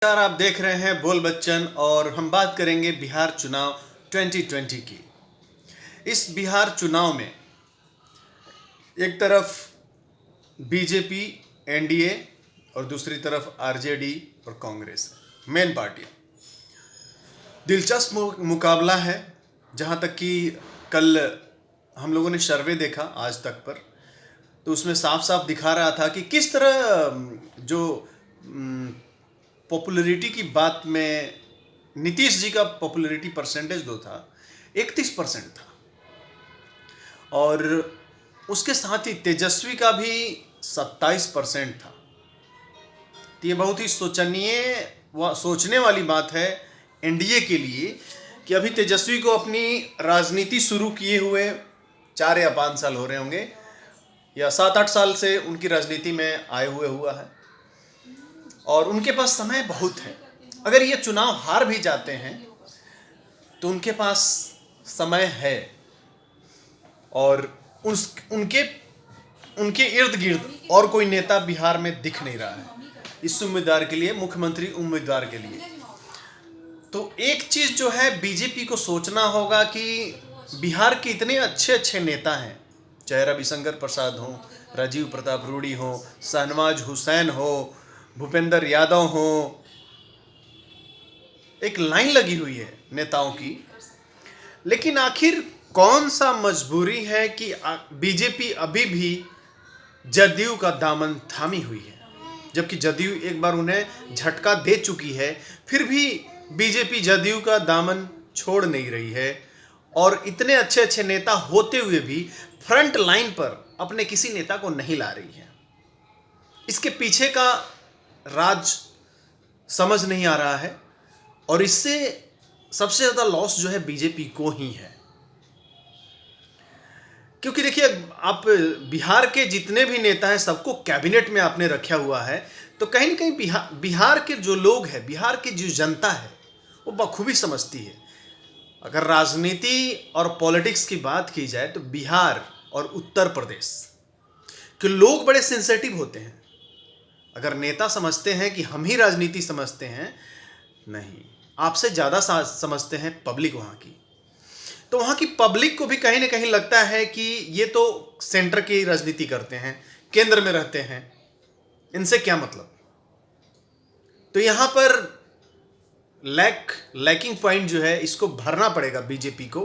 नमस्कार, आप देख रहे हैं बोल बच्चन और हम बात करेंगे बिहार चुनाव 2020 की। इस बिहार चुनाव में एक तरफ बीजेपी, एनडीए और दूसरी तरफ आरजेडी और कांग्रेस मेन पार्टियां। दिलचस्प मुकाबला है। जहां तक कि कल हम लोगों ने सर्वे देखा आज तक पर, तो उसमें साफ साफ दिखा रहा था कि किस तरह जो पॉपुलैरिटी की बात में नीतीश जी का पॉपुलैरिटी परसेंटेज जो था 31% था, और उसके साथ ही तेजस्वी का भी 27% था। तो ये बहुत ही सोचने वाली बात है एनडीए के लिए कि अभी तेजस्वी को अपनी राजनीति शुरू किए हुए 4 या 5 साल हो रहे होंगे, या 7-8 साल से उनकी राजनीति में आए हुआ है, और उनके पास समय बहुत है। अगर ये चुनाव हार भी जाते हैं तो उनके पास समय है, और उनके इर्द गिर्द और कोई नेता बिहार में दिख नहीं रहा है इस उम्मीदवार के लिए, मुख्यमंत्री उम्मीदवार के लिए। तो एक चीज जो है बीजेपी को सोचना होगा कि बिहार के इतने अच्छे अच्छे नेता हैं, चाहे रविशंकर प्रसाद हो, राजीव प्रताप रूडी हो, शहनवाज हुसैन हो, भूपेंद्र यादव हो, एक लाइन लगी हुई है नेताओं की। लेकिन आखिर कौन सा मजबूरी है कि बीजेपी अभी भी जदयू का दामन थामी हुई है, जबकि जदयू एक बार उन्हें झटका दे चुकी है, फिर भी बीजेपी जदयू का दामन छोड़ नहीं रही है, और इतने अच्छे अच्छे नेता होते हुए भी फ्रंट लाइन पर अपने किसी नेता को नहीं ला रही है। इसके पीछे का राज समझ नहीं आ रहा है, और इससे सबसे ज्यादा लॉस जो है बीजेपी को ही है। क्योंकि देखिए, आप बिहार के जितने भी नेता हैं सबको कैबिनेट में आपने रखा हुआ है, तो कहीं ना कहीं बिहार के जो लोग हैं, बिहार की जो जनता है, वो बखूबी समझती है। अगर राजनीति और पॉलिटिक्स की बात की जाए तो बिहार और उत्तर प्रदेश के लोग बड़े सेंसिटिव होते हैं। अगर नेता समझते हैं कि हम ही राजनीति समझते हैं, नहीं, आपसे ज़्यादा समझते हैं पब्लिक वहाँ की। तो वहाँ की पब्लिक को भी कहीं ना कहीं लगता है कि ये तो सेंटर की राजनीति करते हैं, केंद्र में रहते हैं, इनसे क्या मतलब। तो यहाँ पर लैकिंग पॉइंट जो है, इसको भरना पड़ेगा बीजेपी को,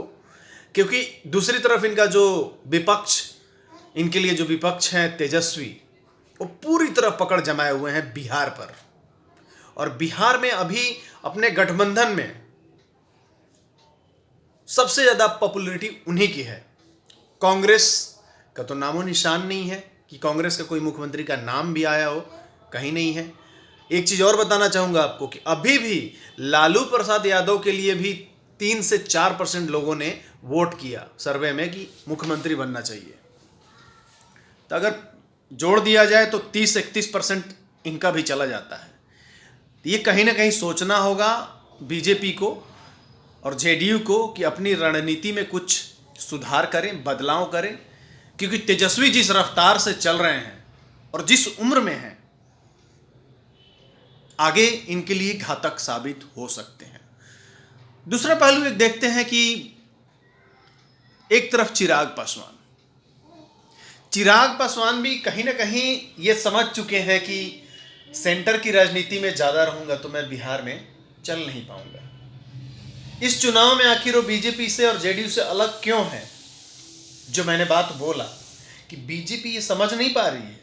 क्योंकि दूसरी तरफ इनका जो विपक्ष, इनके लिए जो विपक्ष है तेजस्वी, वो पूरी तरह पकड़ जमाए हुए हैं बिहार पर। और बिहार में अभी अपने गठबंधन में सबसे ज्यादा पॉपुलैरिटी उन्हीं की है। कांग्रेस का तो नामो निशान नहीं है कि कांग्रेस का कोई मुख्यमंत्री का नाम भी आया हो, कहीं नहीं है। एक चीज और बताना चाहूंगा आपको कि अभी भी लालू प्रसाद यादव के लिए भी 3 से 4% लोगों ने वोट किया सर्वे में कि मुख्यमंत्री बनना चाहिए। तो अगर जोड़ दिया जाए तो 30-31% इनका भी चला जाता है। ये कहीं ना कहीं सोचना होगा बीजेपी को और जेडीयू को कि अपनी रणनीति में कुछ सुधार करें, बदलाव करें, क्योंकि तेजस्वी जिस रफ्तार से चल रहे हैं और जिस उम्र में हैं, आगे इनके लिए घातक साबित हो सकते हैं। दूसरा पहलू एक देखते हैं कि एक तरफ चिराग पासवान भी कहीं ना कहीं ये समझ चुके हैं कि सेंटर की राजनीति में ज़्यादा रहूंगा तो मैं बिहार में चल नहीं पाऊंगा। इस चुनाव में आखिर वो बीजेपी से और जेडीयू से अलग क्यों है? जो मैंने बात बोला कि बीजेपी ये समझ नहीं पा रही है,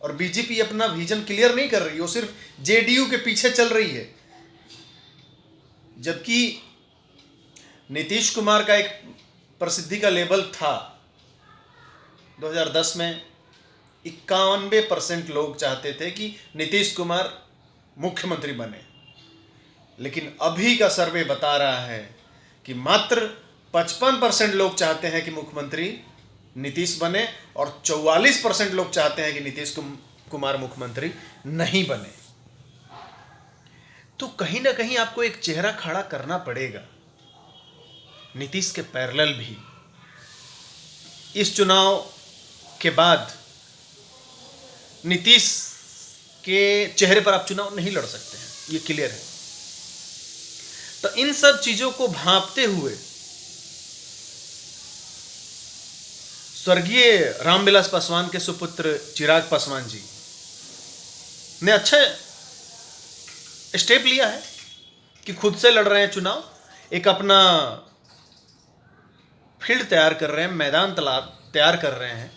और बीजेपी अपना विजन क्लियर नहीं कर रही है, वो सिर्फ जेडीयू के पीछे चल रही है। जबकि नीतीश कुमार का एक प्रसिद्धि का लेवल था 2010 में, 91% लोग चाहते थे कि नीतीश कुमार मुख्यमंत्री बने, लेकिन अभी का सर्वे बता रहा है कि मात्र 55% लोग चाहते हैं कि मुख्यमंत्री नीतीश बने, और 44% लोग चाहते हैं कि नीतीश कुमार मुख्यमंत्री नहीं बने। तो कहीं ना कहीं आपको एक चेहरा खड़ा करना पड़ेगा नीतीश के पैरेलल भी। इस चुनाव के बाद नीतीश के चेहरे पर आप चुनाव नहीं लड़ सकते हैं। ये क्लियर है। तो इन सब चीजों को भांपते हुए स्वर्गीय रामविलास पासवान के सुपुत्र चिराग पासवान जी ने अच्छा स्टेप लिया है कि खुद से लड़ रहे हैं चुनाव, एक अपना फील्ड तैयार कर रहे हैं, मैदान तैयार कर रहे हैं,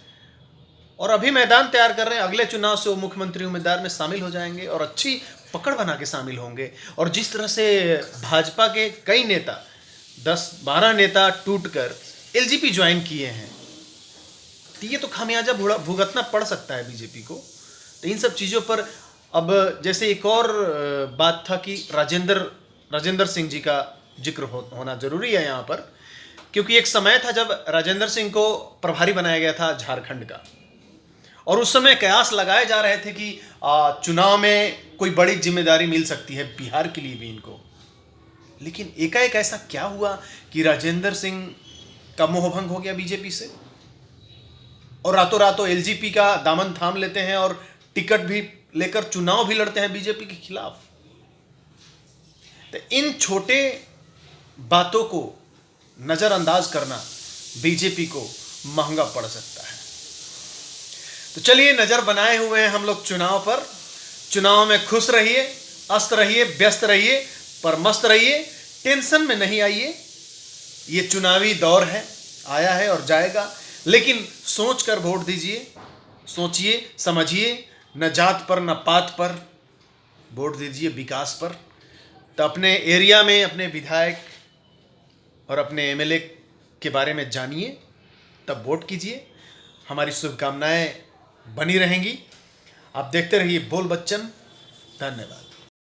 और अभी मैदान तैयार कर रहे हैं। अगले चुनाव से वो मुख्यमंत्री उम्मीदवार में शामिल हो जाएंगे और अच्छी पकड़ बना के शामिल होंगे। और जिस तरह से भाजपा के कई नेता 10-12 नेता टूटकर एलजेपी ज्वाइन किए हैं, तो ये तो खामियाजा भुगतना पड़ सकता है बीजेपी को। तो इन सब चीज़ों पर अब जैसे एक और बात था कि राजेंद्र सिंह जी का जिक्र होना जरूरी है यहाँ पर, क्योंकि एक समय था जब राजेंद्र सिंह को प्रभारी बनाया गया था झारखंड का, और उस समय कयास लगाए जा रहे थे कि चुनाव में कोई बड़ी जिम्मेदारी मिल सकती है बिहार के लिए भी इनको। लेकिन एकाएक ऐसा क्या हुआ कि राजेंद्र सिंह का मोहभंग हो गया बीजेपी से, और रातों रातों एलजेपी का दामन थाम लेते हैं और टिकट भी लेकर चुनाव भी लड़ते हैं बीजेपी के खिलाफ। तो इन छोटे बातों को नजरअंदाज करना बीजेपी को महंगा पड़ सकता है। तो चलिए, नजर बनाए हुए हैं हम लोग चुनाव पर। चुनाव में खुश रहिए, अस्त रहिए, व्यस्त रहिए, पर मस्त रहिए, टेंशन में नहीं आइए। ये चुनावी दौर है, आया है और जाएगा, लेकिन सोच कर वोट दीजिए, सोचिए समझिए, न जात पर न पात पर वोट दीजिए, विकास पर। तो अपने एरिया में अपने विधायक और अपने एमएलए के बारे में जानिए, तब वोट कीजिए। हमारी शुभकामनाएं बनी रहेंगी। आप देखते रहिए बोल बच्चन। धन्यवाद।